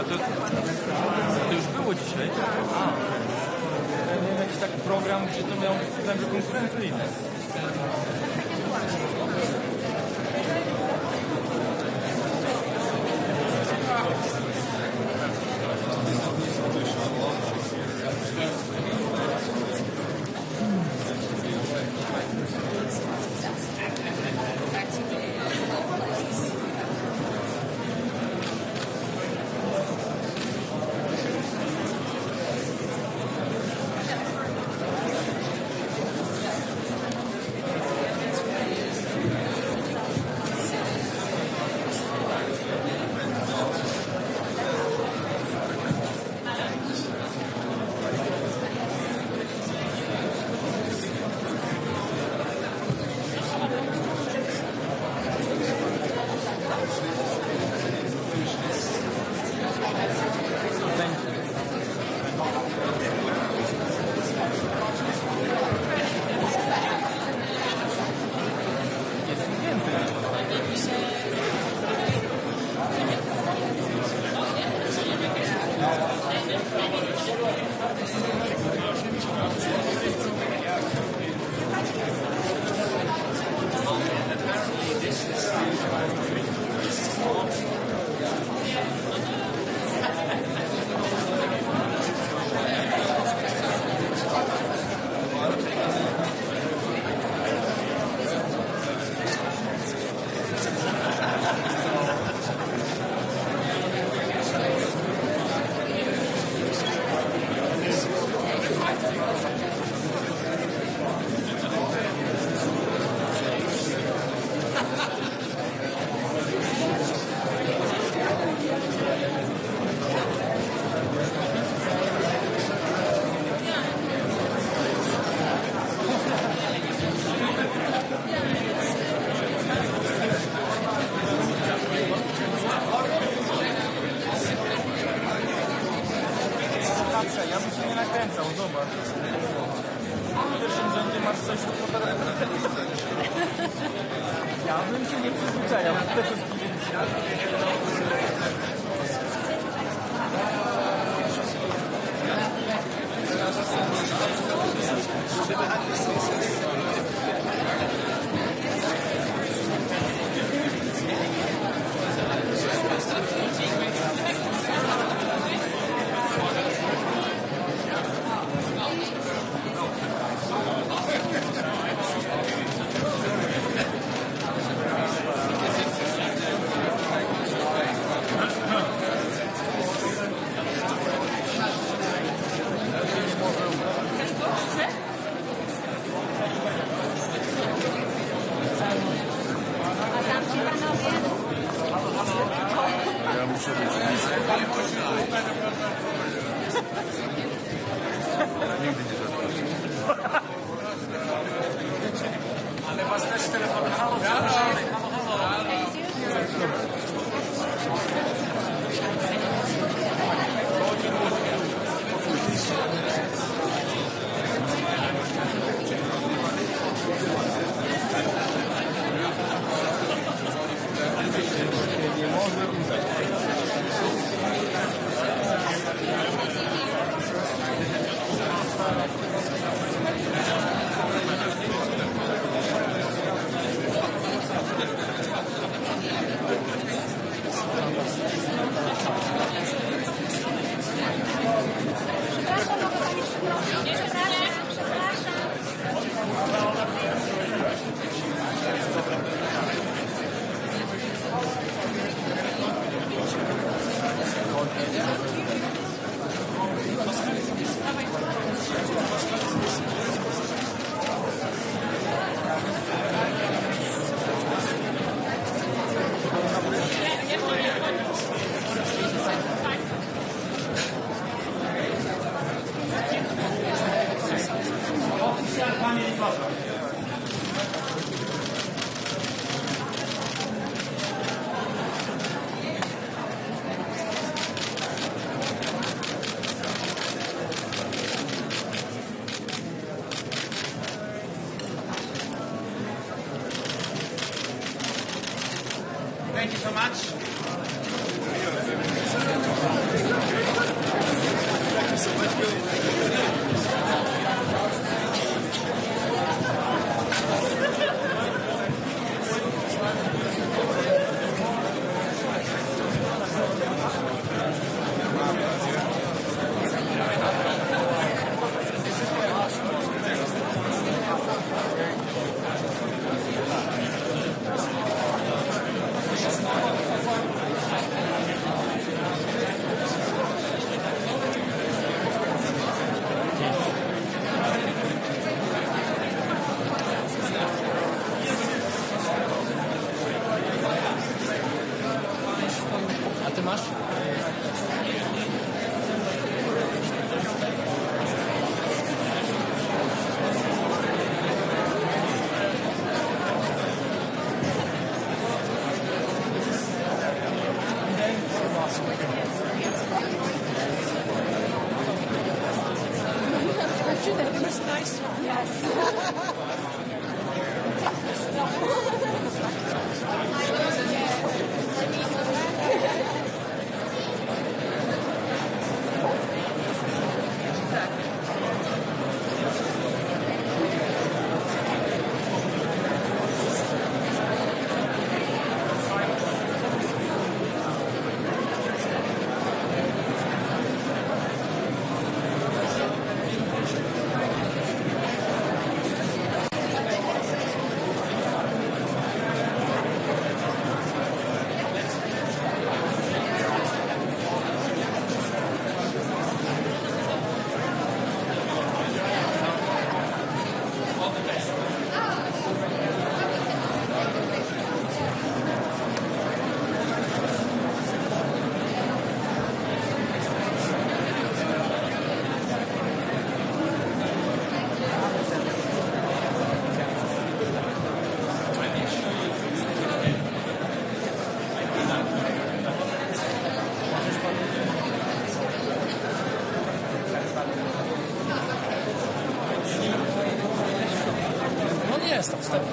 To już było dzisiaj? Ja miałem jakiś taki program, gdzie to miał konkurencyjne. Ja bym się nie nakręcał, zobacz. W pierwszym rzędzie masz coś do fotografii. Ja bym się nie przyzwyczajał do tego zdjęcia. It was nice. No nie jest tam wstępny.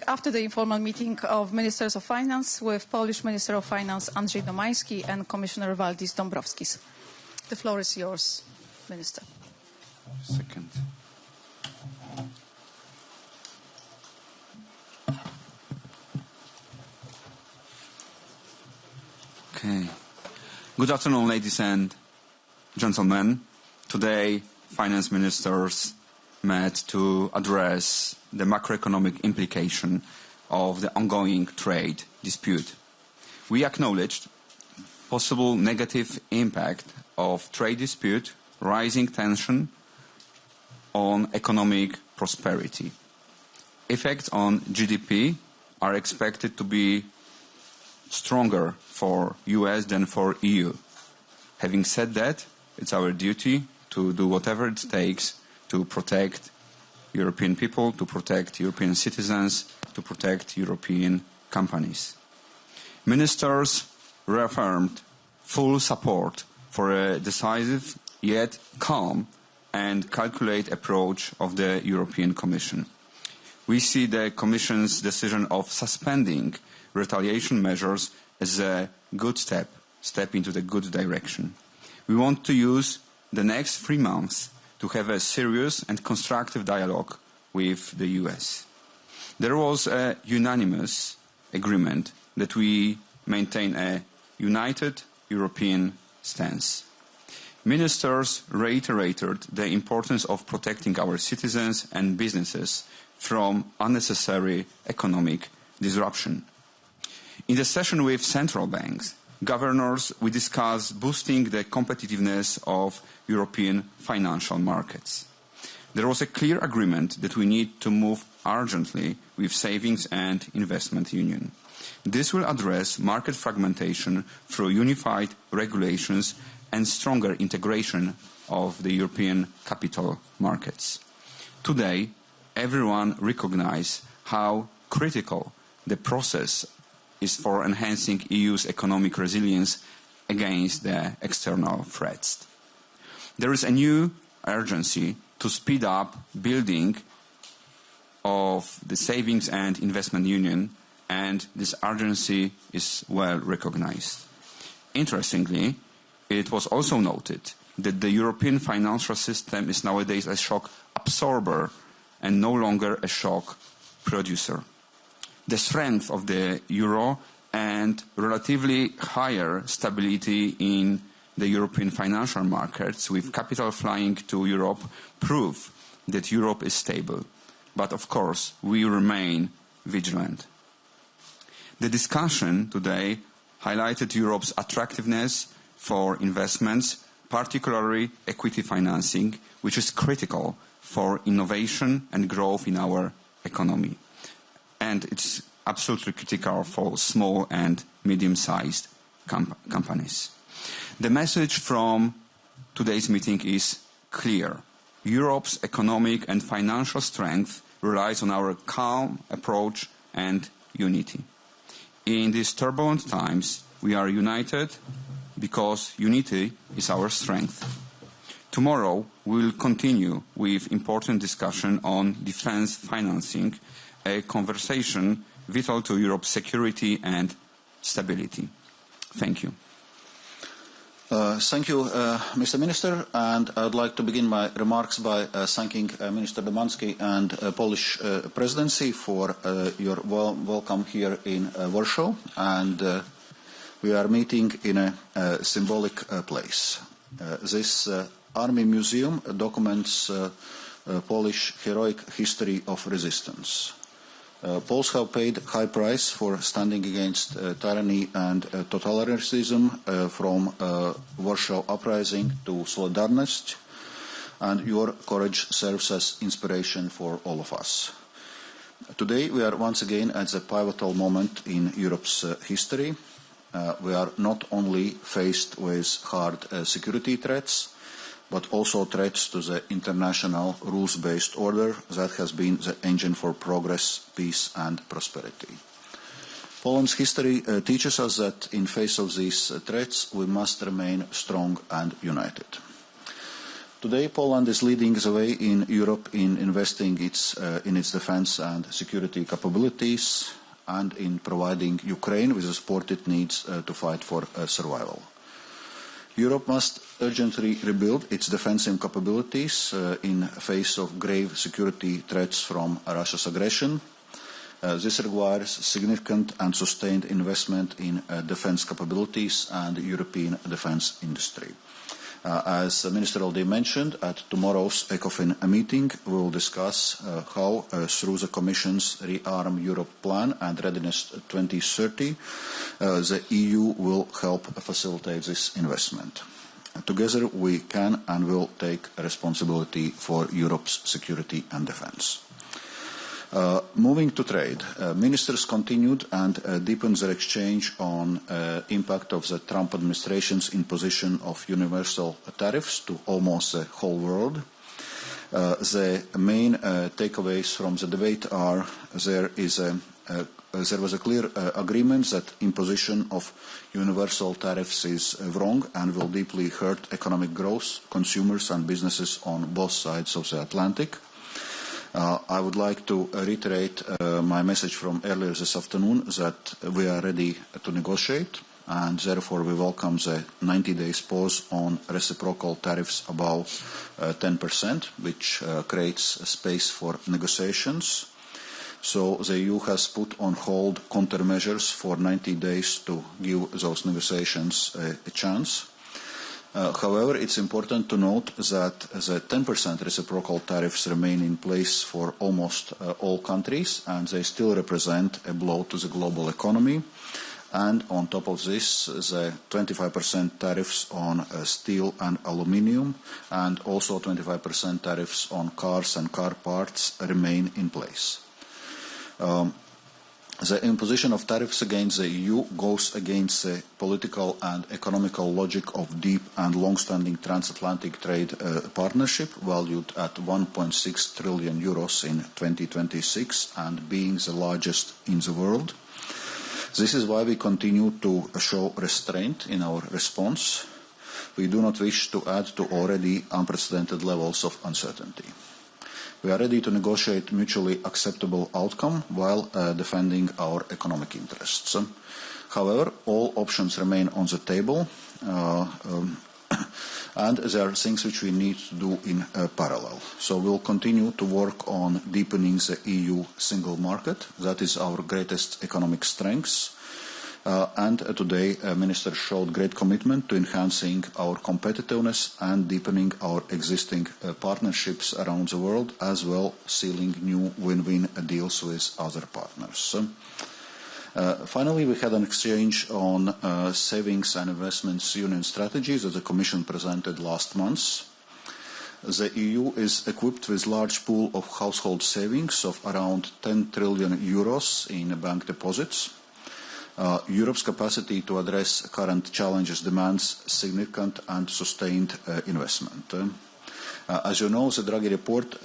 After the informal meeting of Ministers of Finance with Polish Minister of Finance Andrzej Domański and Commissioner Valdis Dombrovskis. The floor is yours, Minister. Second. Okay. Good afternoon, ladies and gentlemen. Today, finance ministers met to address the macroeconomic implication of the ongoing trade dispute. We acknowledged possible negative impact of trade dispute, rising tension on economic prosperity. Effects on GDP are expected to be stronger for US than for EU. Having said that, it's our duty to do whatever it takes to protect European people, to protect European citizens, to protect European companies. Ministers reaffirmed full support for a decisive yet calm and calculated approach of the European Commission. We see the Commission's decision of suspending retaliation measures as a good step into the good direction. We want to use the next 3 months to have a serious and constructive dialogue with the US. There was a unanimous agreement that we maintain a united European stance. Ministers reiterated the importance of protecting our citizens and businesses from unnecessary economic disruption. In the session with central banks, governors, we discussed boosting the competitiveness of European financial markets. There was a clear agreement that we need to move urgently with savings and investment union. This will address market fragmentation through unified regulations and stronger integration of the European capital markets. Today, everyone recognizes how critical the process is for enhancing EU's economic resilience against the external threats. There is a new urgency to speed up building of the savings and investment union, and this urgency is well recognized. Interestingly, it was also noted that the European financial system is nowadays a shock absorber and no longer a shock producer. The strength of the euro and relatively higher stability in the European financial markets with capital flying to Europe prove that Europe is stable. But of course, we remain vigilant. The discussion today highlighted Europe's attractiveness for investments, particularly equity financing, which is critical for innovation and growth in our economy. And it's absolutely critical for small and medium-sized companies. The message from today's meeting is clear. Europe's economic and financial strength relies on our calm approach and unity. In these turbulent times, we are united because unity is our strength. Tomorrow, we will continue with important discussion on defense financing, a conversation vital to Europe's security and stability. Thank you. Thank you, Mr. Minister, and I would like to begin my remarks by thanking Minister Domański and Polish Presidency for your welcome here in Warsaw, and we are meeting in a symbolic place. This Army Museum documents Polish heroic history of resistance. Poles have paid high price for standing against tyranny and totalitarianism from Warsaw Uprising to Solidarność, and your courage serves as inspiration for all of us. Today we are once again at the pivotal moment in Europe's history. We are not only faced with hard security threats, but also threats to the international rules-based order that has been the engine for progress, peace and prosperity. Poland's history teaches us that in face of these threats, we must remain strong and united. Today, Poland is leading the way in Europe in investing in its defense and security capabilities and in providing Ukraine with the support it needs to fight for survival. Europe must urgently rebuild its defensive capabilities in face of grave security threats from Russia's aggression. This requires significant and sustained investment in defense capabilities and the European defense industry. As Minister already mentioned, at tomorrow's ECOFIN meeting, we will discuss how, through the Commission's Rearm Europe plan and Readiness 2030, the EU will help facilitate this investment. Together, we can and will take responsibility for Europe's security and defense. Moving to trade, ministers continued and deepened their exchange on impact of the Trump administration's imposition of universal tariffs to almost the whole world. The main takeaways from the debate are there was a clear agreement that imposition of universal tariffs is wrong and will deeply hurt economic growth, consumers and businesses on both sides of the Atlantic. I would like to reiterate my message from earlier this afternoon that we are ready to negotiate, and therefore we welcome the 90 days pause on reciprocal tariffs above 10%, which creates a space for negotiations. So the EU has put on hold countermeasures for 90 days to give those negotiations a chance. However, it's important to note that the 10% reciprocal tariffs remain in place for almost all countries, and they still represent a blow to the global economy. And on top of this, the 25% tariffs on steel and aluminium, and also 25% tariffs on cars and car parts remain in place. The imposition of tariffs against the EU goes against the political and economical logic of deep and long-standing transatlantic trade partnership, valued at 1.6 trillion euros in 2026 and being the largest in the world. This is why we continue to show restraint in our response. We do not wish to add to already unprecedented levels of uncertainty. We are ready to negotiate mutually acceptable outcome while defending our economic interests. However, all options remain on the table, and there are things which we need to do in parallel. So we'll continue to work on deepening the EU single market. That is our greatest economic strength. And today, ministers showed great commitment to enhancing our competitiveness and deepening our existing partnerships around the world, as well sealing new win-win deals with other partners. Finally, we had an exchange on savings and investments union strategies that the Commission presented last month. The EU is equipped with a large pool of household savings of around 10 trillion euros in bank deposits. Europe's capacity to address current challenges demands significant and sustained investment. As you know, the Draghi report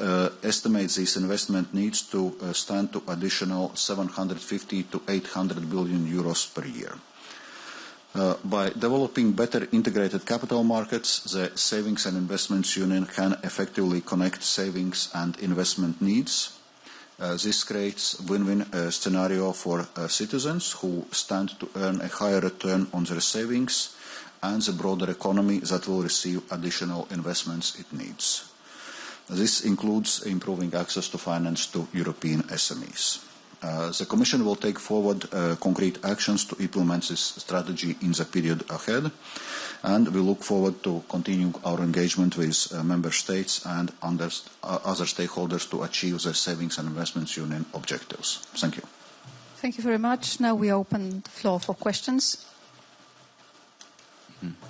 estimates these investment needs to stand to additional 750 to 800 billion euros per year. By developing better integrated capital markets, the Savings and Investments Union can effectively connect savings and investment needs. This creates a win-win scenario for citizens who stand to earn a higher return on their savings and the broader economy that will receive additional investments it needs. This includes improving access to finance to European SMEs. The Commission will take forward concrete actions to implement this strategy in the period ahead, and we look forward to continuing our engagement with Member States and other stakeholders to achieve the Savings and Investments Union objectives. Thank you. Thank you very much. Now we open the floor for questions.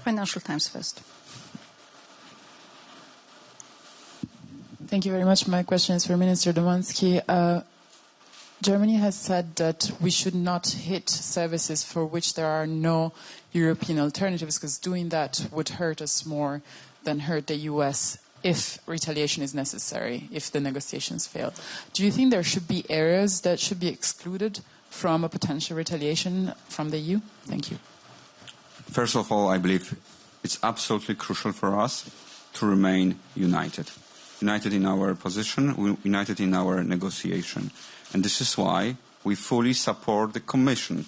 Financial Times first. Thank you very much. My question is for Minister Domanski. Germany has said that we should not hit services for which there are no European alternatives, because doing that would hurt us more than hurt the US if retaliation is necessary, if the negotiations fail. Do you think there should be areas that should be excluded from a potential retaliation from the EU? Thank you. First of all, I believe it's absolutely crucial for us to remain united. United in our position, united in our negotiation. And this is why we fully support the Commission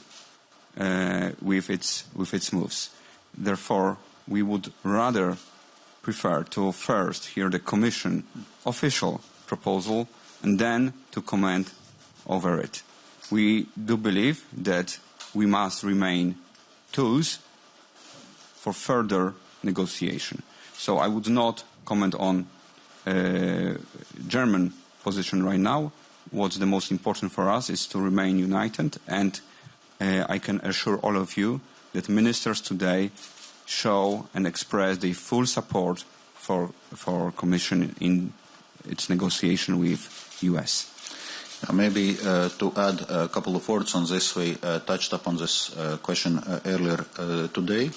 with its moves. Therefore, we would rather prefer to first hear the Commission official proposal and then to comment over it. We do believe that we must remain tools for further negotiation. So I would not comment on German position right now. What's the most important for us is to remain united, and I can assure all of you that ministers today show and express their full support for Commission in its negotiation with US. Maybe to add a couple of words on this, we touched upon this question earlier today.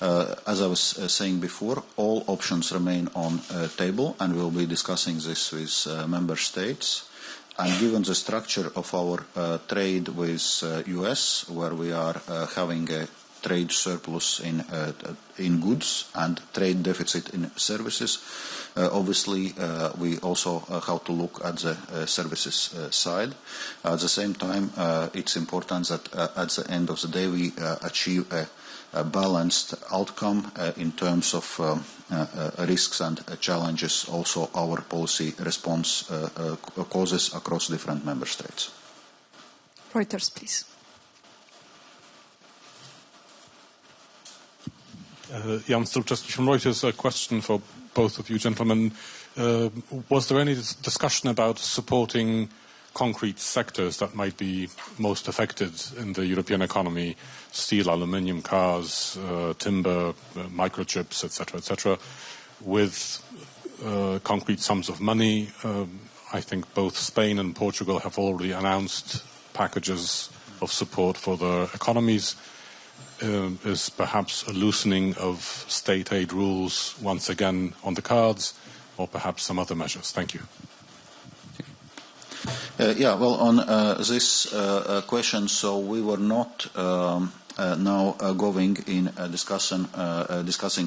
As I was saying before, all options remain on table, and we'll be discussing this with member states. And given the structure of our trade with US, where we are having a trade surplus in goods and trade deficit in services, obviously we also have to look at the services side. At the same time, it's important that at the end of the day we achieve a balanced outcome in terms of risks and challenges also our policy response causes across different member states. Reuters, please. Jan Struczewski from Reuters. A question for both of you gentlemen. Was there any discussion about supporting concrete sectors that might be most affected in the European economy? Steel, aluminium, cars, timber, microchips, etc., with concrete sums of money. I think both Spain and Portugal have already announced packages of support for their economies. Is perhaps a loosening of state aid rules once again on the cards, or perhaps some other measures? Thank you. Yeah, well, on this question, so we were not now going in discussing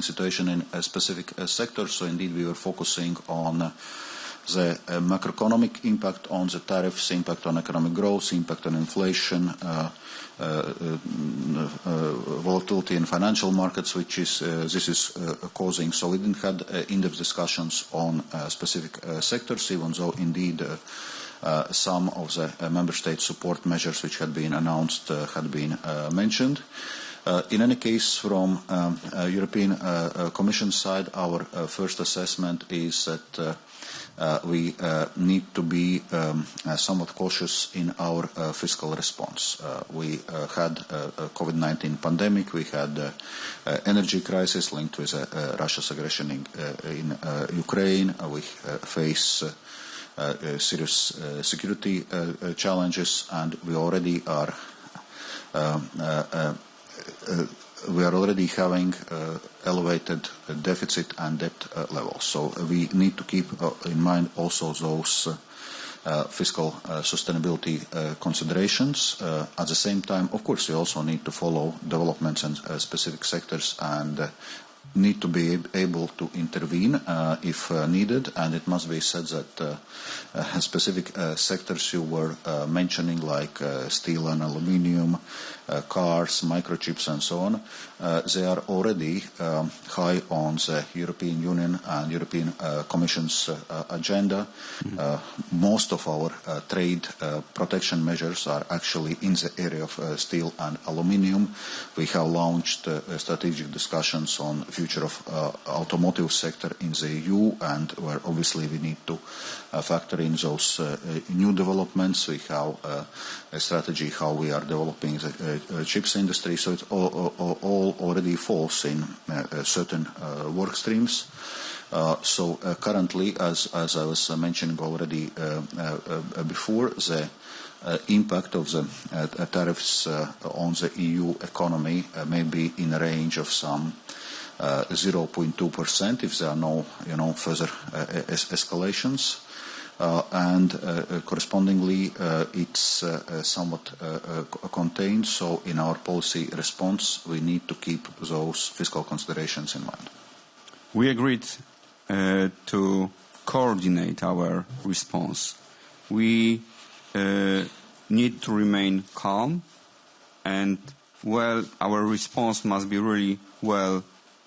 situation in a specific sector. So indeed, we were focusing on the macroeconomic impact on the tariffs, impact on economic growth, impact on inflation, volatility in financial markets, which is this is causing. So we didn't have in-depth discussions on specific sectors, even though indeed some of the member state support measures which had been announced had been mentioned. In any case, from European Commission side, our first assessment is that we need to be somewhat cautious in our fiscal response. We had a COVID-19 pandemic, we had energy crisis linked with Russia's aggression in Ukraine, we face serious security challenges, and we already are having elevated deficit and debt levels. So we need to keep in mind also those fiscal sustainability considerations. At the same time, of course, we also need to follow developments in specific sectors and need to be able to intervene if needed. And it must be said that specific sectors you were mentioning, like steel and aluminium, cars, microchips and so on, they are already high on the European Union and European Commission's agenda. Most of our trade protection measures are actually in the area of steel and aluminium. We have launched strategic discussions on the future of automotive sector in the EU, and where obviously we need to factor in those new developments. We have a strategy how we are developing the chips industry, so it all already falls in certain work streams. So currently, as I was mentioning already before, the impact of the tariffs on the EU economy may be in a range of some 0.2% if there are no further escalations. And correspondingly, it's somewhat contained. So in our policy response, we need to keep those fiscal considerations in mind. We agreed to coordinate our response. We need to remain calm, and our response must be really well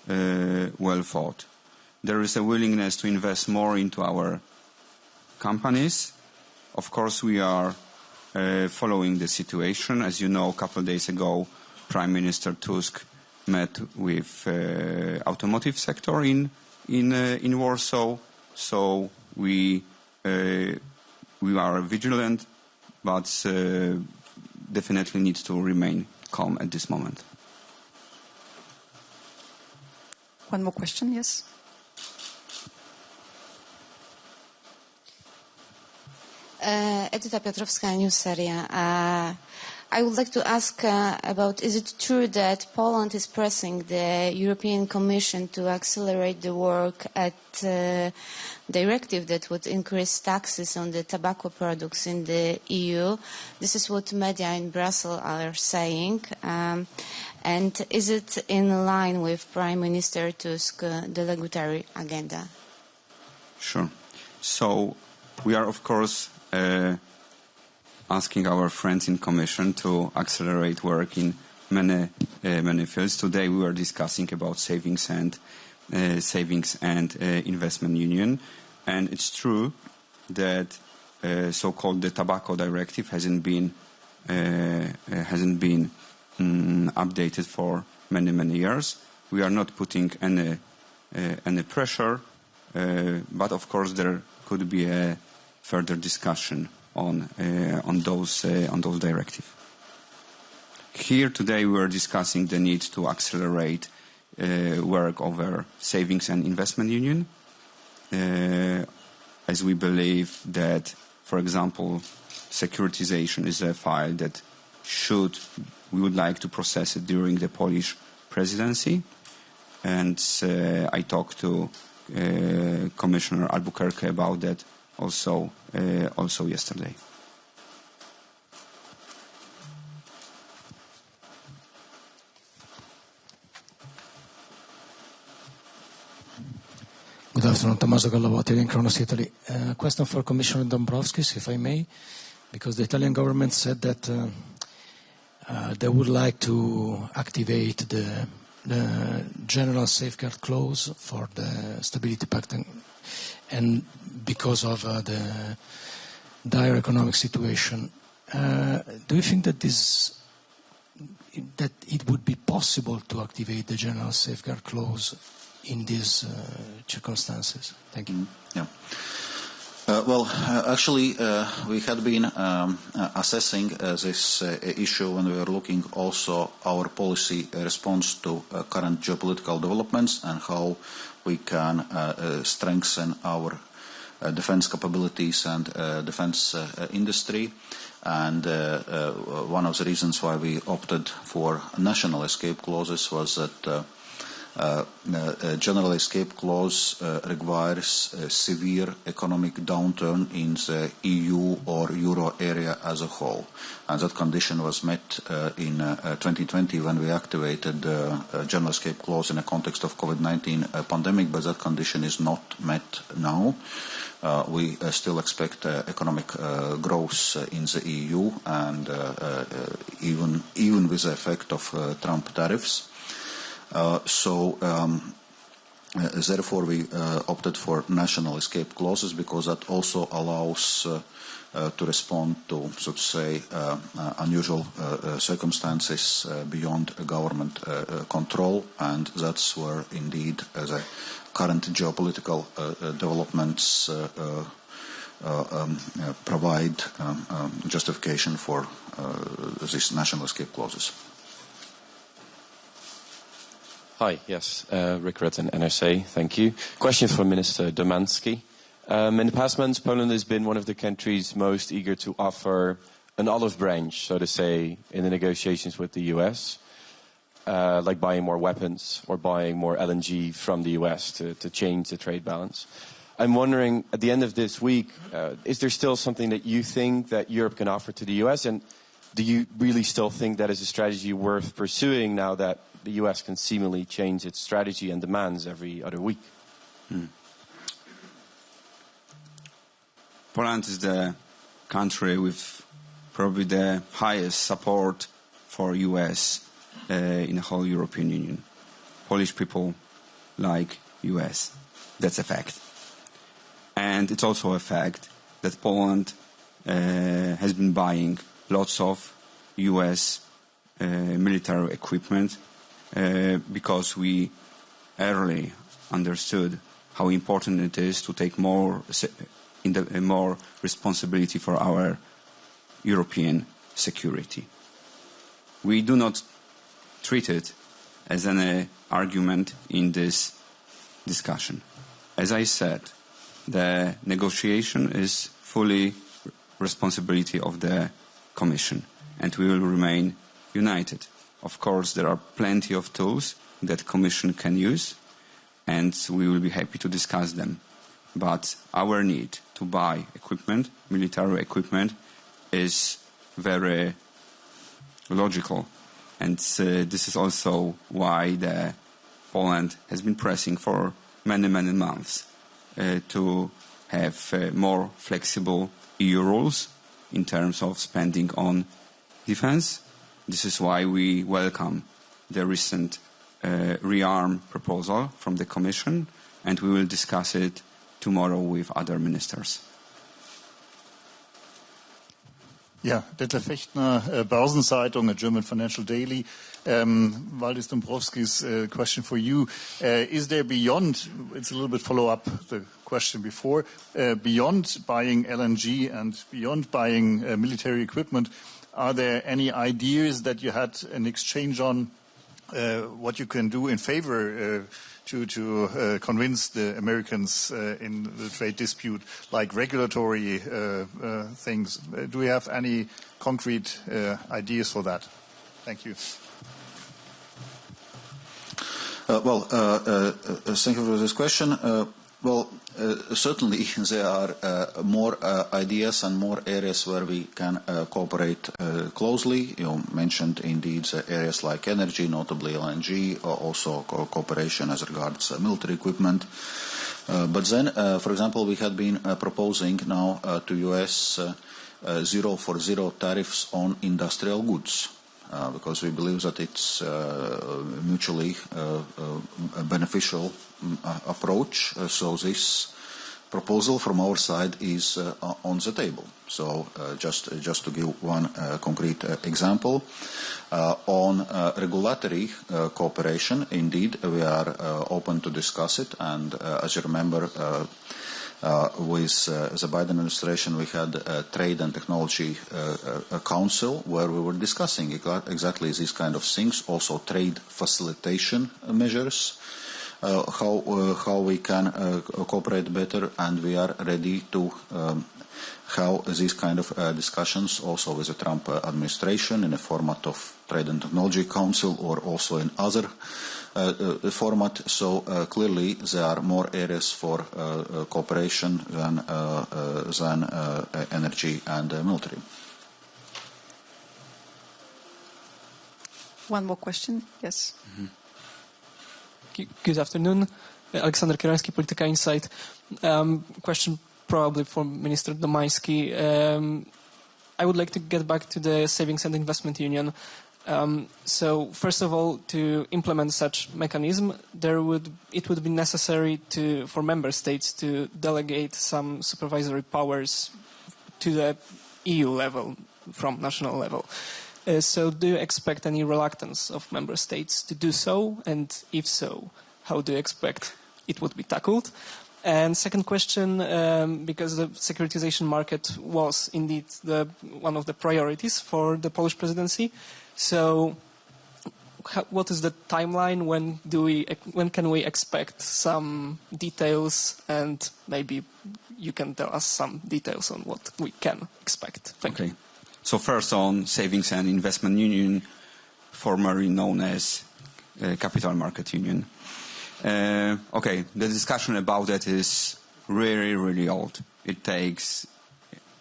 thought. There is a willingness to invest more into our companies. Of course, we are following the situation. As you know, a couple of days ago, Prime Minister Tusk met with automotive sector in Warsaw. So we are vigilant, but definitely need to remain calm at this moment. One more question, yes. Edyta Piotrowska, News Seria. I would like to ask about, is it true that Poland is pressing the European Commission to accelerate the work at directive that would increase taxes on the tobacco products in the EU? This is what media in Brussels are saying. And is it in line with Prime Minister Tusk's delegatory agenda? Sure. So we are, of course, asking our friends in Commission to accelerate work in many fields. Today we were discussing about savings and investment union, and it's true that so-called the tobacco directive hasn't been updated for many years. We are not putting any pressure, but of course there could be a further discussion on those directives. Here today we are discussing the need to accelerate work over savings and investment union, as we believe that, for example, securitization is a file that we would like to process it during the Polish presidency, and I talked to Commissioner Albuquerque about that also yesterday. Good afternoon, Tommaso Gallavotti, in Kronos, Italy. Question for Commissioner Dombrovskis, if I may, because the Italian government said that they would like to activate the general safeguard clause for the Stability Pact, and because of the dire economic situation. Do you think that it would be possible to activate the general safeguard clause in these circumstances? Thank you. Yeah. Actually, we had been assessing this issue when we were looking also our policy response to current geopolitical developments and how we can strengthen our defense capabilities and defense industry. And one of the reasons why we opted for national escape clauses was that general escape clause requires a severe economic downturn in the EU or Euro area as a whole. And that condition was met in 2020 when we activated the general escape clause in the context of COVID-19 pandemic, but that condition is not met now. We still expect economic growth in the EU, and even with the effect of Trump tariffs. Therefore, we opted for national escape clauses because that also allows to respond to, so to say, unusual circumstances beyond government control, and that's where indeed the current geopolitical developments provide justification for these national escape clauses. Hi, yes, Rick Rutten, NRC, thank you. Question for Minister Domanski. In the past months, Poland has been one of the countries most eager to offer an olive branch, so to say, in the negotiations with the US, like buying more weapons or buying more LNG from the US to change the trade balance. I'm wondering, at the end of this week, is there still something that you think that Europe can offer to the US? And do you really still think that is a strategy worth pursuing now that the US can seemingly change its strategy and demands every other week? Poland is the country with probably the highest support for US in the whole European Union. Polish people like US. That's a fact. And it's also a fact that Poland has been buying lots of US military equipment because we early understood how important it is to take more responsibility for our European security. We do not treat it as an argument in this discussion. As I said, the negotiation is fully responsibility of the Commission, and we will remain united. Of course, there are plenty of tools that the Commission can use, and we will be happy to discuss them. But our need to buy equipment, military equipment, is very logical. And this is also why Poland has been pressing for many, many months to have more flexible EU rules in terms of spending on defense. This is why we welcome the recent rearm proposal from the Commission, and we will discuss it tomorrow with other ministers. Ja, Detlef Fechtner, Börsenzeitung, a German financial daily. Valdis Dombrovskis, question for you. Is there beyond, it's a little bit follow-up the question before, beyond buying LNG and beyond buying military equipment, are there any ideas that you had an exchange on what you can do in favor to convince the Americans in the trade dispute, like regulatory things? Do we have any concrete ideas for that? Thank you. Thank you for this question. Certainly there are more ideas and more areas where we can cooperate closely. You mentioned indeed areas like energy, notably LNG, also cooperation as regards military equipment. But then, for example, we had been proposing now to US 0 tariffs on industrial goods. Because we believe that it's a mutually beneficial approach. So this proposal from our side is on the table. So just to give one concrete example, on regulatory cooperation, indeed, we are open to discuss it. And as you remember, with the Biden administration, we had a Trade and Technology Council where we were discussing exactly these kind of things, also trade facilitation measures, how we can cooperate better, and we are ready to have these kind of discussions also with the Trump administration in a format of Trade and Technology Council or also in other format. So clearly there are more areas for cooperation than energy and military. One more question, yes. Mm-hmm. Good afternoon, Aleksander Kieralski, Polityka Insight. Question probably for Minister Domański. I would like to get back to the Savings and Investment Union. So first of all, to implement such mechanism, it would be necessary for member states to delegate some supervisory powers to the EU level from national level. So do you expect any reluctance of member states to do so? And if so, how do you expect it would be tackled? And second question, because the securitization market was indeed one of the priorities for the Polish presidency. So what is the timeline? When can we expect some details? And maybe you can tell us some details on what we can expect. Thank you. So first on Savings and Investment Union, formerly known as Capital Market Union. The discussion about that is really, really old. It takes,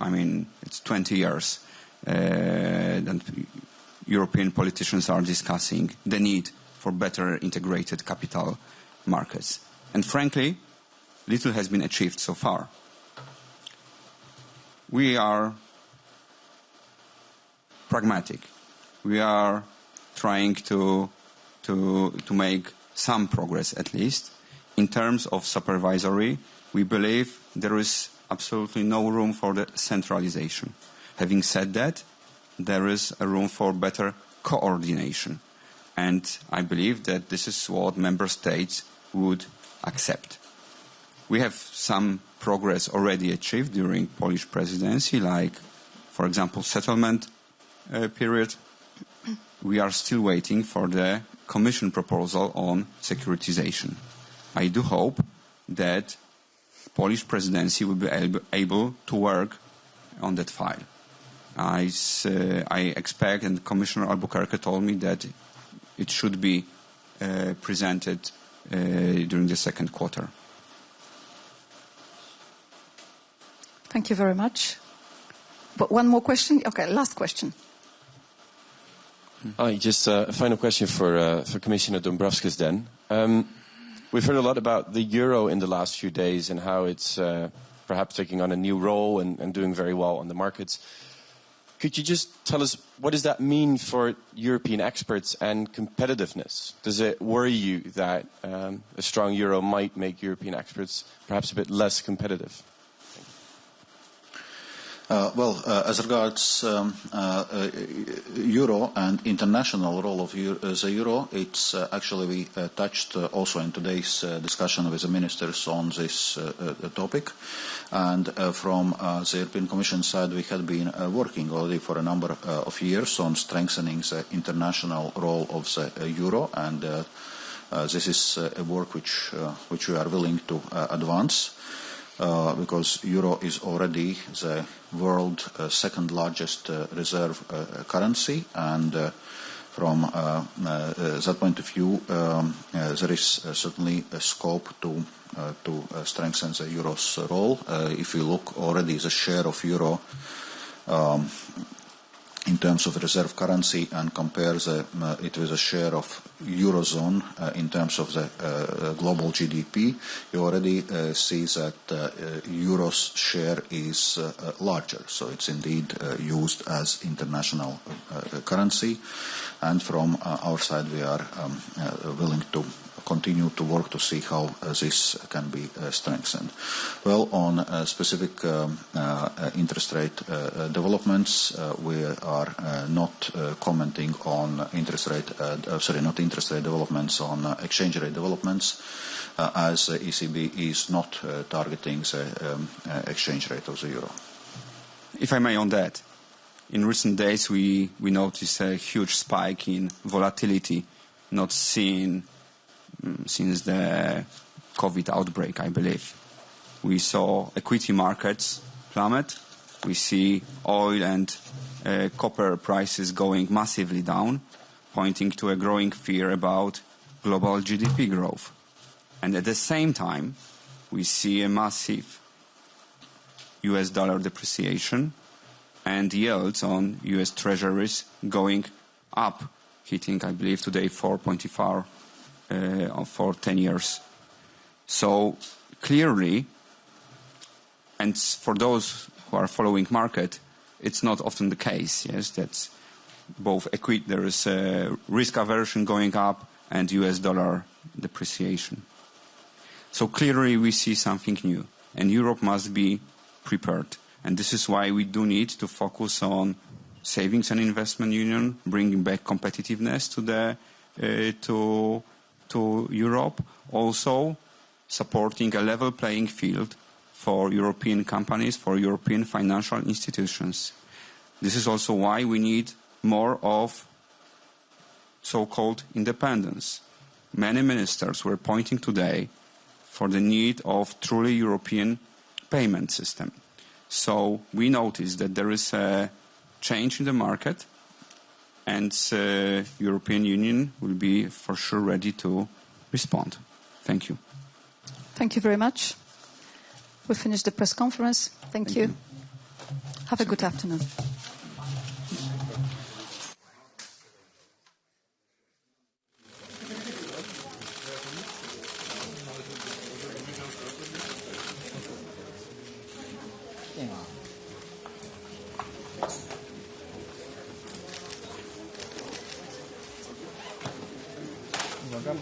it's 20 years that European politicians are discussing the need for better integrated capital markets. And frankly, little has been achieved so far. we are pragmatic. We are trying to make some progress at least. In terms of supervisory, we believe there is absolutely no room for the centralization. Having said that, there is a room for better coordination. And I believe that this is what member states would accept. We have some progress already achieved during Polish presidency, like, for example, settlement period. We are still waiting for the Commission proposal on securitization. I do hope that Polish presidency will be able to work on that file. I expect, and Commissioner Albuquerque told me that it should be presented during the second quarter. Thank you very much. But one more question? Okay, last question. Just a final question for Commissioner Dombrovskis then. We've heard a lot about the euro in the last few days and how it's perhaps taking on a new role and doing very well on the markets. Could you just tell us, what does that mean for European exports and competitiveness? Does it worry you that a strong euro might make European exports perhaps a bit less competitive? As regards euro and international role of the euro, it's actually we touched also in today's discussion with the ministers on this topic. And from the European Commission side, we had been working already for a number of years on strengthening the international role of the euro, and this is a work which we are willing to advance. Because euro is already the world's second largest reserve currency, and from that point of view, there is certainly a scope to strengthen the euro's role. If you look already the share of euro in terms of reserve currency and compare it with a share of Eurozone in terms of the global GDP, you already see that Euro's share is larger. So it's indeed used as international currency. And from our side, we are willing to continue to work to see how this can be strengthened. Well, on specific interest rate developments, we are not commenting on not interest rate developments, on exchange rate developments, as the ECB is not targeting the exchange rate of the euro. If I may on that, in recent days we noticed a huge spike in volatility not seen since the COVID outbreak, I believe. We saw equity markets plummet. We see oil and copper prices going massively down, pointing to a growing fear about global GDP growth. And at the same time, we see a massive US dollar depreciation and yields on US treasuries going up, hitting, I believe, today 4.4 for 10 years. So clearly, and for those who are following market, it's not often the case, yes, that both equity, there is risk aversion going up and US dollar depreciation. So clearly we see something new, and Europe must be prepared. And this is why we do need to focus on savings and investment union, bringing back competitiveness to Europe, also supporting a level playing field for European companies, for European financial institutions. This is also why we need more of so-called independence. Many ministers were pointing today for the need of truly European payment system. So we notice that there is a change in the market, and European Union will be for sure ready to respond. Thank you. Thank you very much. We finished the press conference. Thank you. Have a good afternoon.